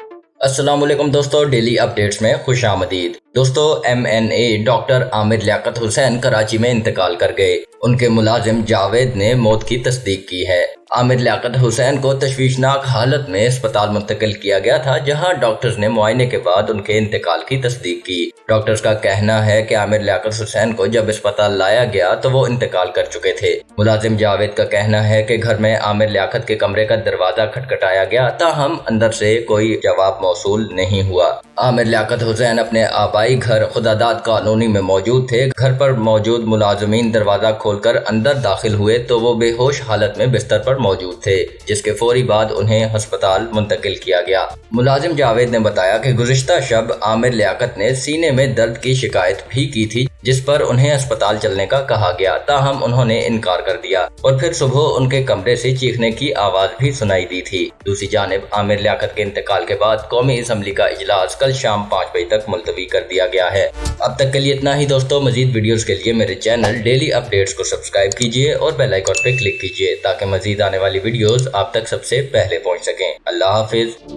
अस्सलाम वालेकुम दोस्तों, डेली अपडेट्स में खुश आमदीद। दोस्तों, MNA डॉक्टर आमिर लियाकत हुसैन कराची में इंतकाल कर गए। उनके मुलाजिम जावेद ने मौत की तस्दीक की है। आमिर लियाकत हुसैन को तशवीशनाक हालत में अस्पताल मुंतकिल किया गया था, जहां डॉक्टर्स ने मुआयने के बाद उनके इंतकाल की तस्दीक की। डॉक्टर्स का कहना है कि आमिर लियाकत हुसैन को जब अस्पताल लाया गया तो वो इंतकाल कर चुके थे। मुलाजिम जावेद का कहना है कि घर में आमिर लियाकत के कमरे का दरवाजा खटखटाया गया, ताहम अंदर से कोई जवाब मौसूल नहीं हुआ। आमिर लियाकत हुसैन अपने आबाई घर खुदादाद कॉलोनी में मौजूद थे। घर पर मौजूद मुलाजमीन दरवाजा खोलकर अंदर दाखिल हुए तो वो बेहोश हालत में बिस्तर पर मौजूद थे, जिसके फौरी बाद उन्हें अस्पताल मुंतकिल किया गया। मुलाजिम जावेद ने बताया कि गुज़िश्ता शब आमिर लियाकत ने सीने में दर्द की शिकायत भी की थी, जिस पर उन्हें अस्पताल चलने का कहा गया, ताहम उन्होंने इनकार कर दिया और फिर सुबह उनके कमरे से चीखने की आवाज भी सुनाई दी थी। दूसरी जानिब आमिर लियाकत के इंतकाल के बाद कौमी असम्बली का इजलास कल शाम 5 बजे तक मुलतवी कर दिया गया है। अब तक के लिए इतना ही दोस्तों। मजीद वीडियोस के लिए मेरे चैनल डेली अपडेट्स को सब्सक्राइब कीजिए और बेल आइकन पे क्लिक कीजिए ताकि मजीद आने वाली वीडियोस आप तक सबसे पहले पहुंच सकें। अल्लाह हाफिज।